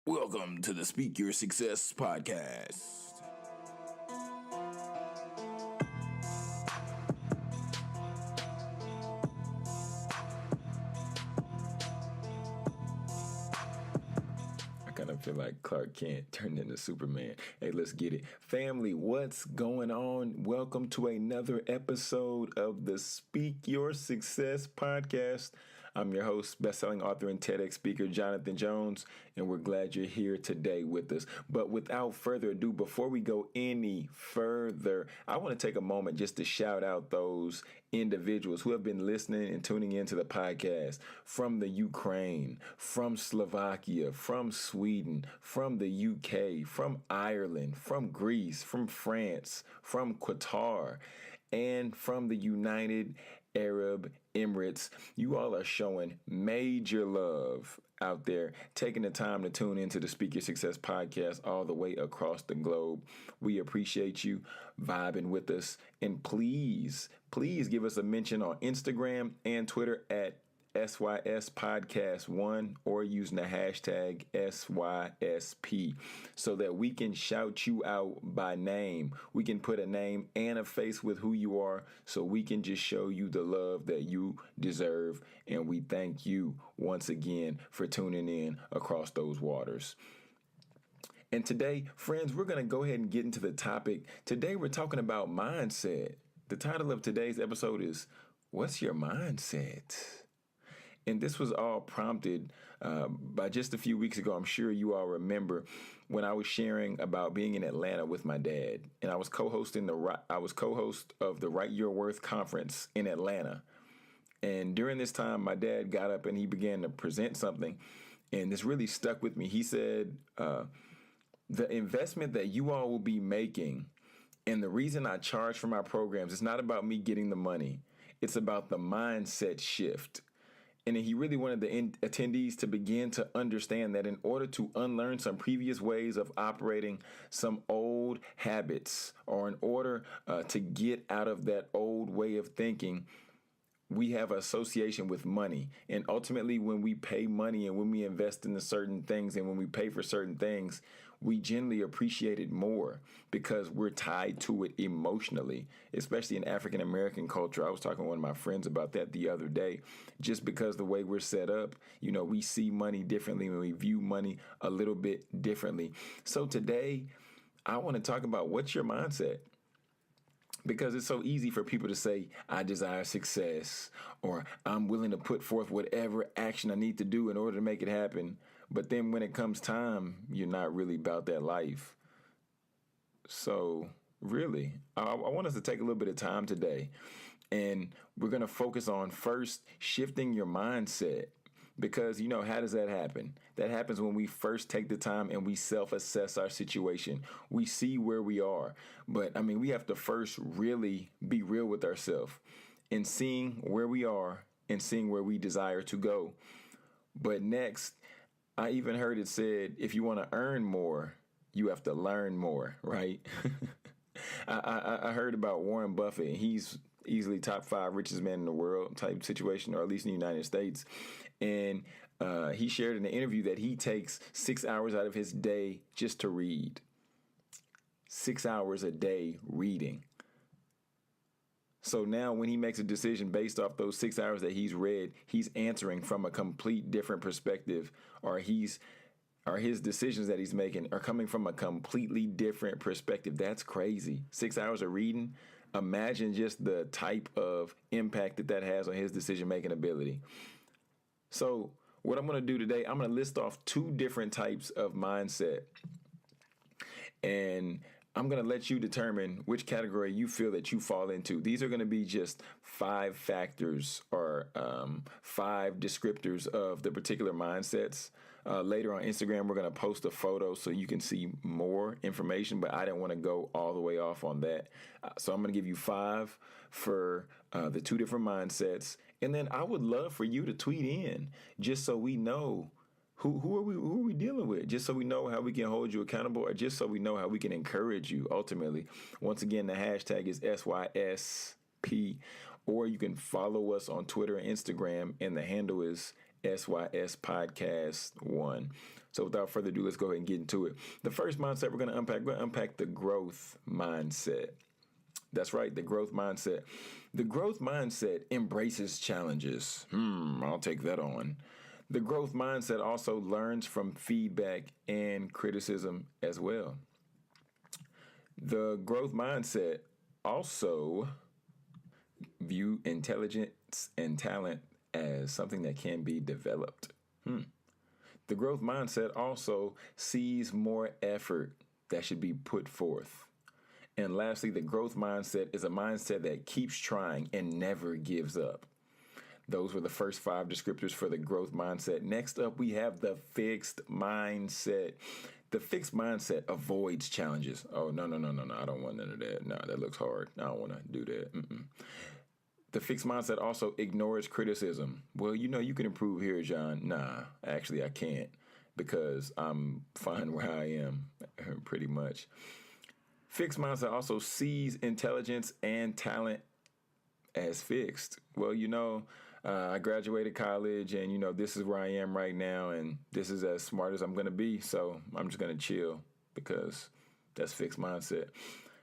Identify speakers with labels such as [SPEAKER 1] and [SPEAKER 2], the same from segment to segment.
[SPEAKER 1] Welcome to the Speak Your Success podcast. I kind of feel like Clark Kent turned into Superman. Hey, let's get it. Family, what's going on? Welcome to another episode of the Speak Your Success podcast. I'm your host, best-selling author and TEDx speaker, Jonathan Jones, and we're glad you're here today with us. But without further ado, before we go any further, I want to take a moment just to shout out those individuals who have been listening and tuning into the podcast from the Ukraine, from Slovakia, from Sweden, from the UK, from Ireland, from Greece, from France, from Qatar, and from the United Arab Emirates. You all are showing major love out there, taking the time to tune into the Speak Your Success podcast all the way across the globe. We appreciate you vibing with us. And please give us a mention on Instagram and Twitter at SYS Podcast 1 or using the hashtag SYSP so that we can shout you out by name. We can put a name and a face with who you are so we can just show you the love that you deserve. And we thank you once again for tuning in across those waters. And today, friends, we're going to go ahead and get into the topic. Today, we're talking about mindset. The title of today's episode is, What's Your Mindset? And this was all prompted by just a few weeks ago. I'm sure you all remember when I was sharing about being in Atlanta with my dad, and I was co-host of the Write Your Worth conference in Atlanta. And during this time, my dad got up and he began to present something, and this really stuck with me. He said, the investment that you all will be making, and the reason I charge for my programs, it's not about me getting the money. It's about the mindset shift. And he really wanted the attendees to begin to understand that in order to unlearn some previous ways of operating, some old habits, or in order to get out of that old way of thinking, we have an association with money. And ultimately, when we pay money and when we invest into certain things and when we pay for certain things, we generally appreciate it more because we're tied to it emotionally, especially in African American culture. I was talking to one of my friends about that the other day. Just because the way we're set up, we see money differently and we view money a little bit differently. So today, I want to talk about what's your mindset? Because it's so easy for people to say, I desire success, or I'm willing to put forth whatever action I need to do in order to make it happen. But then when it comes time, you're not really about that life. So really, I want us to take a little bit of time today, and we're going to focus on first shifting your mindset. Because, how does that happen? That happens when we first take the time and we self-assess our situation. We see where we are. But, we have to first really be real with ourselves in seeing where we are and seeing where we desire to go. But next, I even heard it said, if you want to earn more, you have to learn more, right? I heard about Warren Buffett, and he's easily top 5 richest man in the world type situation, or at least in the United States. And he shared in an interview that he takes 6 hours out of his day just to read. 6 hours a day reading. So now when he makes a decision based off those 6 hours that he's read, he's answering from a complete different perspective, or his decisions that he's making are coming from a completely different perspective. That's crazy. 6 hours of reading. Imagine just the type of impact that has on his decision-making ability. So what I'm going to do today, I'm going to list off 2 different types of mindset. And I'm going to let you determine which category you feel that you fall into. These are going to be just 5 factors or 5 descriptors of the particular mindsets. Later on Instagram, we're going to post a photo so you can see more information, but I didn't want to go all the way off on that. So I'm going to give you 5 for the 2 different mindsets. And then I would love for you to tweet in just so we know who are we dealing with, just so we know how we can hold you accountable, or just so we know how we can encourage you ultimately. Once again, the hashtag is SYSP, or you can follow us on Twitter and Instagram, and the handle is SYS Podcast 1. So without further ado, let's go ahead and get into it. The first mindset we're going to unpack the growth mindset. That's right, the growth mindset. The growth mindset embraces challenges. I'll take that on. The growth mindset also learns from feedback and criticism as well. The growth mindset also view intelligence and talent as something that can be developed. The growth mindset also sees more effort that should be put forth. And lastly, the growth mindset is a mindset that keeps trying and never gives up. Those were the first 5 descriptors for the growth mindset. Next up, we have the fixed mindset. The fixed mindset avoids challenges. Oh, no. I don't want none of that. No, that looks hard. I don't want to do that. The fixed mindset also ignores criticism. Well, you can improve here, John. Nah, actually, I can't because I'm fine where I am, pretty much. Fixed mindset also sees intelligence and talent as fixed. Well, I graduated college and, this is where I am right now and this is as smart as I'm going to be. So I'm just going to chill because that's fixed mindset.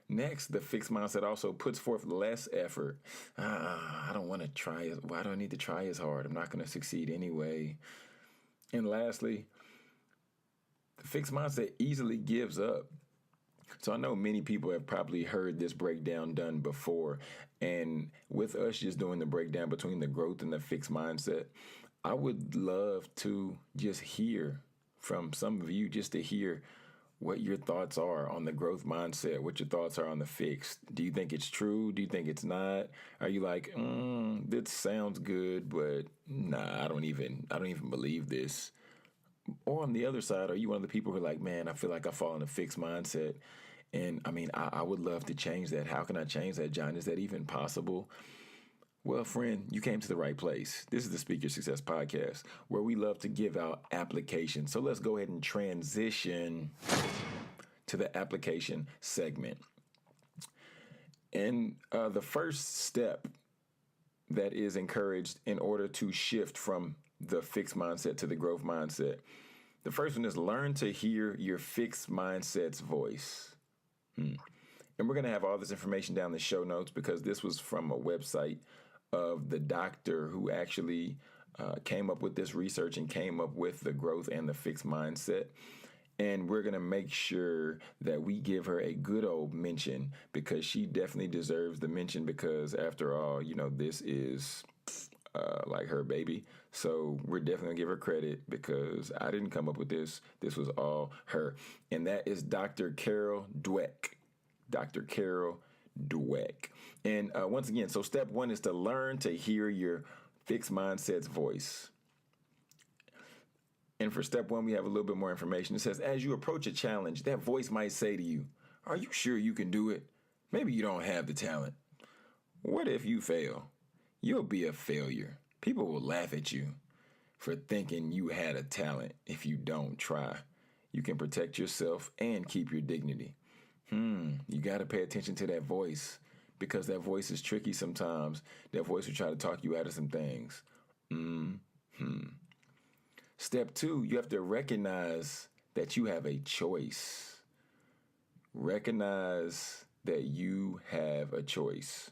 [SPEAKER 1] Next, the fixed mindset also puts forth less effort. I don't want to try. Why do I need to try as hard? I'm not going to succeed anyway. And lastly, the fixed mindset easily gives up. So I know many people have probably heard this breakdown done before. And with us just doing the breakdown between the growth and the fixed mindset, I would love to just hear from some of you, just to hear what your thoughts are on the growth mindset, what your thoughts are on the fixed. Do you think it's true? Do you think it's not? Are you like, this sounds good, but nah, I don't even believe this. Or on the other side, are you one of the people who are like, man, I feel like I fall in a fixed mindset? And I would love to change that. How can I change that, John? Is that even possible? Well, friend, you came to the right place. This is the Speak Your Success podcast, where we love to give out applications. So let's go ahead and transition to the application segment. And the first step that is encouraged in order to shift from the fixed mindset to the growth mindset, the first one is learn to hear your fixed mindset's voice. And we're going to have all this information down in the show notes because this was from a website of the doctor who actually came up with this research and came up with the growth and the fixed mindset. And we're going to make sure that we give her a good old mention because she definitely deserves the mention because after all, this is like her baby. So we're definitely gonna give her credit because I didn't come up with this. This was all her. And that is Dr. Carol Dweck. Dr. Carol Dweck. And once again, so step 1 is to learn to hear your fixed mindset's voice. And for step 1, we have a little bit more information. It says, as you approach a challenge, that voice might say to you, are you sure you can do it? Maybe you don't have the talent. What if you fail? You'll be a failure. People will laugh at you for thinking you had a talent if you don't try. You can protect yourself and keep your dignity. You got to pay attention to that voice because that voice is tricky sometimes. That voice will try to talk you out of some things. Step 2, you have to recognize that you have a choice. Recognize that you have a choice.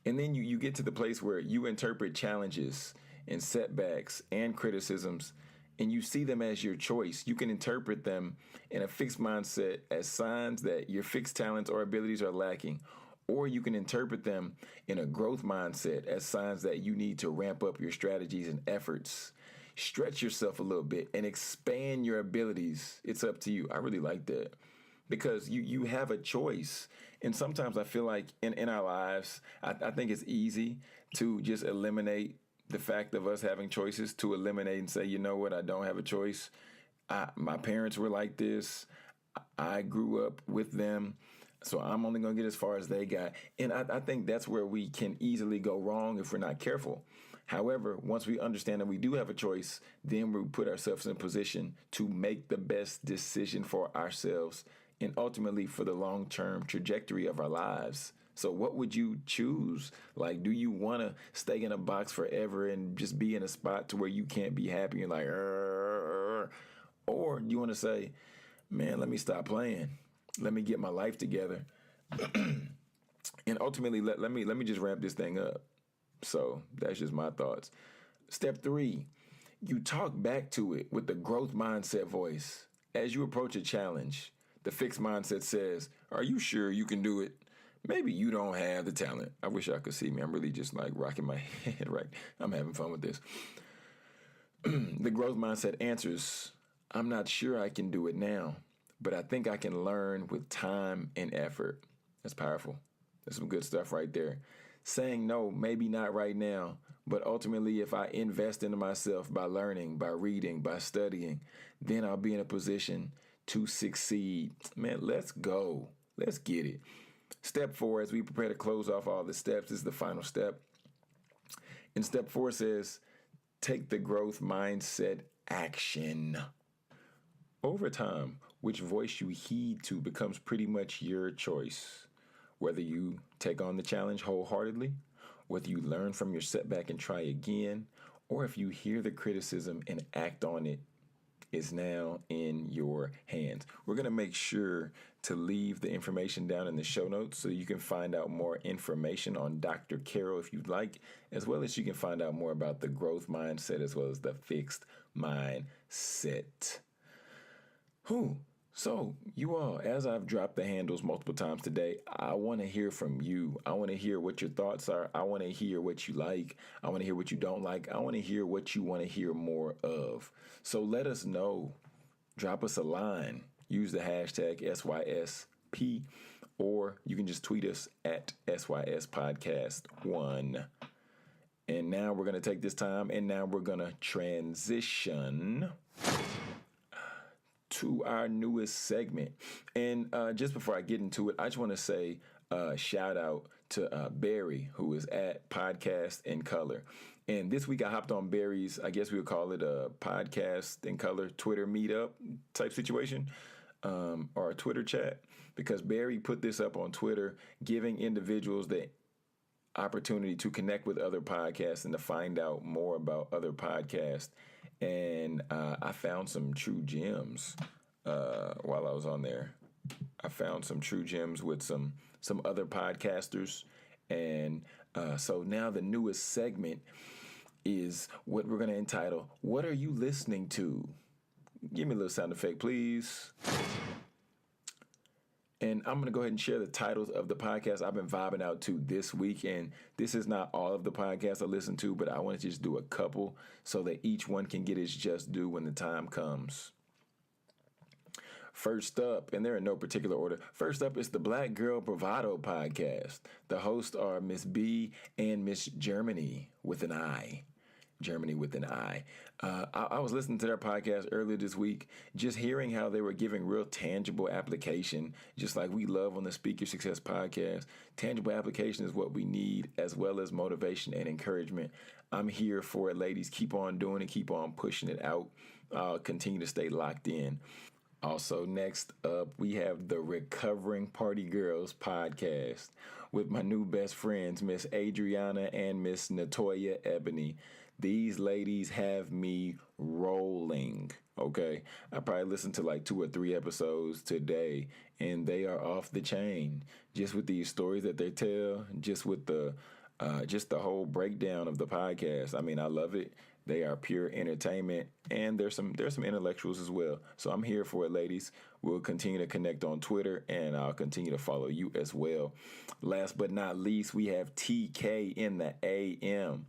[SPEAKER 1] And then you get to the place where you interpret challenges and setbacks and criticisms, and you see them as your choice. You can interpret them in a fixed mindset as signs that your fixed talents or abilities are lacking, or you can interpret them in a growth mindset as signs that you need to ramp up your strategies and efforts. Stretch yourself a little bit and expand your abilities. It's up to you. I really like that because you have a choice. And sometimes I feel like in our lives, I think it's easy to just eliminate the fact of us having choices, to eliminate and say, you know what, I don't have a choice. My parents were like this. I grew up with them. So I'm only going to get as far as they got. And I think that's where we can easily go wrong if we're not careful. However, once we understand that we do have a choice, then we put ourselves in a position to make the best decision for ourselves and ultimately for the long-term trajectory of our lives. So what would you choose? Like, do you want to stay in a box forever and just be in a spot to where you can't be happy and like, Or you want to say, man, let me stop playing. Let me get my life together. And ultimately, let me just ramp this thing up. So that's just my thoughts. Step 3, you talk back to it with the growth mindset voice. As you approach a challenge, the fixed mindset says, are you sure you can do it? Maybe you don't have the talent. I wish I could see me. I'm really just like rocking my head, right? I'm having fun with this. The growth mindset answers, I'm not sure I can do it now, but I think I can learn with time and effort. That's powerful. That's some good stuff right there. Saying no, maybe not right now, but ultimately if I invest into myself by learning, by reading, by studying, then I'll be in a position to succeed. Man, let's go. Let's get it. Step 4, as we prepare to close off all the steps, is the final step. And step 4 says, take the growth mindset action. Over time, which voice you heed to becomes pretty much your choice. Whether you take on the challenge wholeheartedly, whether you learn from your setback and try again, or if you hear the criticism and act on it, is now in your hands. We're going to make sure to leave the information down in the show notes so you can find out more information on Dr. Carol if you'd like, as well as you can find out more about the growth mindset as well as the fixed mindset. So, you all, as I've dropped the handles multiple times today, I want to hear from you. I want to hear what your thoughts are. I want to hear what you like. I want to hear what you don't like. I want to hear what you want to hear more of. So let us know. Drop us a line. Use the hashtag SYSP, or you can just tweet us at SYSPodcast1. And now we're going to take this time, and now we're going to transition to our newest segment. And just before I get into it, I just want to say shout out to Barry, who is at Podcast in Color. And this week I hopped on Barry's, I guess we would call it a Podcast in Color Twitter meetup type situation, or a Twitter chat, because Barry put this up on Twitter, giving individuals the opportunity to connect with other podcasts and to find out more about other podcasts. And I found some true gems while I was on there. I found some true gems with some other podcasters. And so now the newest segment is what we're going to entitle, What Are You Listening To? Give me a little sound effect, please. And I'm going to go ahead and share the titles of the podcasts I've been vibing out to this week. And this is not all of the podcasts I listen to, but I want to just do a couple so that each one can get its just due when the time comes. First up, and they're in no particular order, first up is the Black Girl Bravado podcast. The hosts are Miss B and Miss Germany with an I. Germany with an I. I was listening to their podcast earlier this week, just hearing how they were giving real tangible application, just like we love on the Speak Your Success podcast. Tangible application is what we need, as well as motivation and encouragement. I'm here for it, ladies. Keep on doing it. Keep on pushing it out. Continue to stay locked in. Also, next up, we have the Recovering Party Girls podcast with my new best friends, Miss Adriana and Miss Natoya Ebony. These ladies have me rolling, okay? I probably listened to like 2 or 3 episodes today, and they are off the chain. Just with these stories that they tell, just with the whole breakdown of the podcast. I mean, I love it. They are pure entertainment, and there's some intellectuals as well. So I'm here for it, ladies. We'll continue to connect on Twitter, and I'll continue to follow you as well. Last but not least, we have TK in the AM.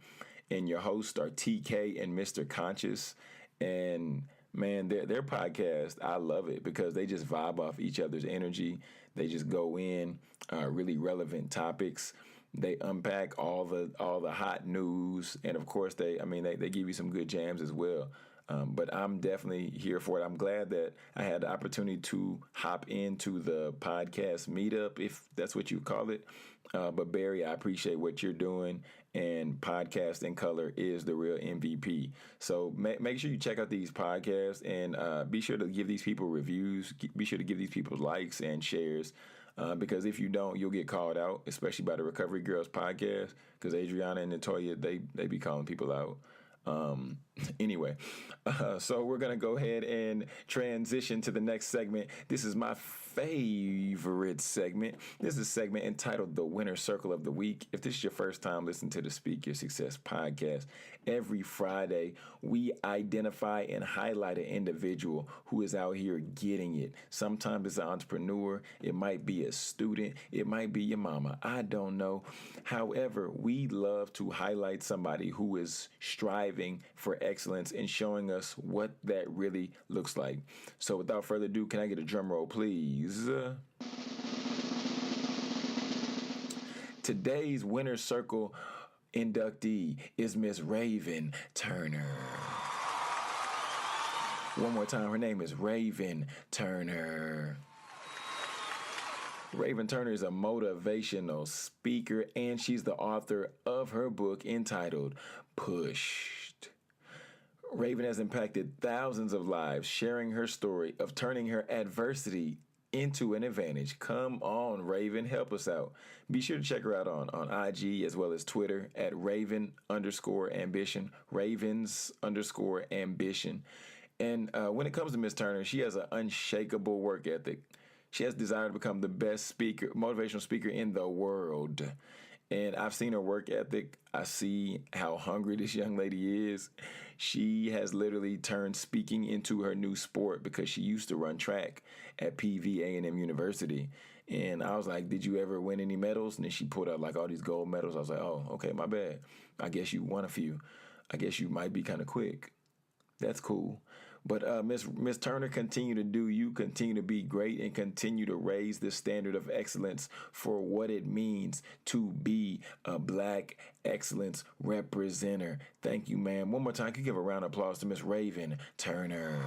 [SPEAKER 1] And your hosts are TK and Mr. Conscious. And man, their podcast, I love it because they just vibe off each other's energy. They just go in really relevant topics. They unpack all the hot news, and of course they give you some good jams as well. But I'm definitely here for it. I'm glad that I had the opportunity to hop into the podcast meetup, if that's what you call it. But Barry, I appreciate what you're doing, and Podcast in Color is the real MVP. So make sure you check out these podcasts, and be sure to give these people reviews. Be sure to give these people likes and shares. Because if you don't, you'll get called out, especially by the Recovery Girls podcast, because Adriana and Natoya, they be calling people out. Anyway, so we're going to go ahead and transition to the next segment. This is my favorite segment. This is a segment entitled The Winner Circle of the Week. If this is your first time listening to the Speak Your Success podcast, every Friday we identify and highlight an individual who is out here getting it. Sometimes it's an entrepreneur. It might be a student. It might be your mama. I don't know. However, we love to highlight somebody who is striving for excellence and showing us what that really looks like. So without further ado, can I get a drum roll, please? Today's Winner's Circle inductee is Miss Raven Turner. One more time, her name is Raven Turner. Raven Turner is a motivational speaker, and she's the author of her book entitled Pushed. Raven has impacted thousands of lives, sharing her story of turning her adversity into an advantage. Come on, Raven, help us out. Be sure to check her out on IG as well as Twitter at Raven_ambition, Ravens_ambition. And when it comes to Miss Turner, she has an unshakable work ethic. She has desire to become the best speaker, motivational speaker in the world. And I've seen her work ethic. I see how hungry this young lady is. She has literally turned speaking into her new sport because she used to run track at PV-A&M University. And I was like, did you ever win any medals? And then she pulled out like all these gold medals. I was like, oh, okay, my bad. I guess you won a few. I guess you might be kind of quick. That's cool. But Miss Turner, continue to do you, continue to be great, and continue to raise the standard of excellence for what it means to be a Black excellence representative. Thank you, ma'am. One more time, can you give a round of applause to Miss Raven Turner?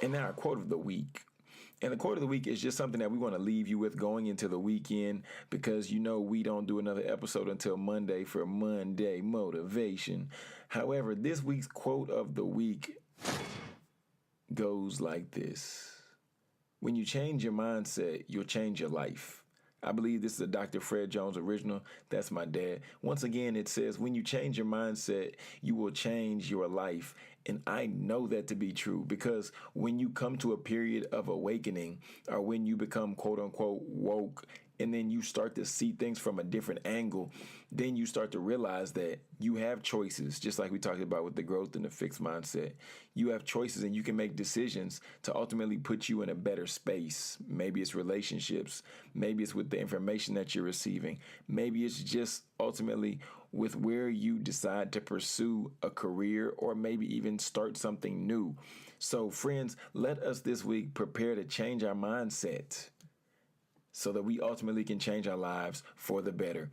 [SPEAKER 1] And now our quote of the week. And the quote of the week is just something that we want to leave you with going into the weekend, because you know we don't do another episode until Monday for Monday Motivation. However, this week's quote of the week goes like this. When you change your mindset, you'll change your life. I believe this is a Dr. Fred Jones original. That's my dad. Once again, it says, when you change your mindset, you will change your life. And I know that to be true, because when you come to a period of awakening, or when you become quote unquote woke, and then you start to see things from a different angle, then you start to realize that you have choices, just like we talked about with the growth and the fixed mindset. You have choices and you can make decisions to ultimately put you in a better space. Maybe it's relationships. Maybe it's with the information that you're receiving. Maybe it's just ultimately with where you decide to pursue a career, or maybe even start something new. So friends, let us this week prepare to change our mindset so that we ultimately can change our lives for the better.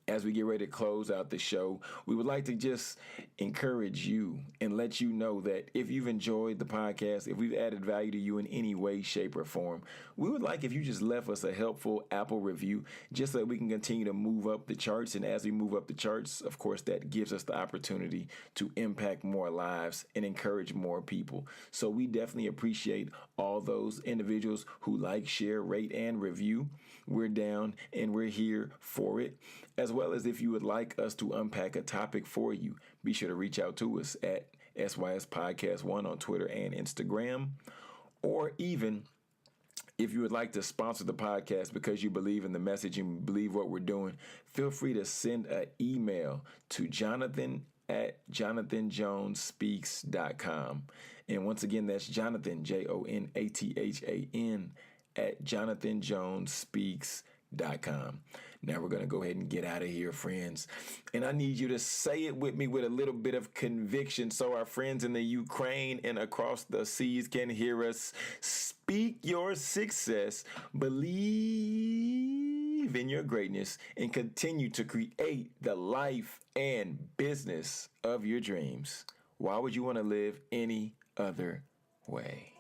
[SPEAKER 1] As we get ready to close out the show, we would like to just encourage you and let you know that if you've enjoyed the podcast, if we've added value to you in any way, shape, or form, we would like if you just left us a helpful Apple review, just so that we can continue to move up the charts. And as we move up the charts, of course, that gives us the opportunity to impact more lives and encourage more people. So we definitely appreciate all those individuals who like, share, rate, and review. We're down and we're here for it. As well as if you would like us to unpack a topic for you, be sure to reach out to us at SYS Podcast 1 on Twitter and Instagram. Or even if you would like to sponsor the podcast because you believe in the message and believe what we're doing, feel free to send an email to jonathan@jonathanjonespeaks.com. And once again, that's Jonathan, JONATHAN, @jonathanjonespeaks.com. Now we're going to go ahead and get out of here, friends. And I need you to say it with me with a little bit of conviction so our friends in the Ukraine and across the seas can hear us. Speak your success, believe in your greatness, and continue to create the life and business of your dreams. Why would you want to live any other way?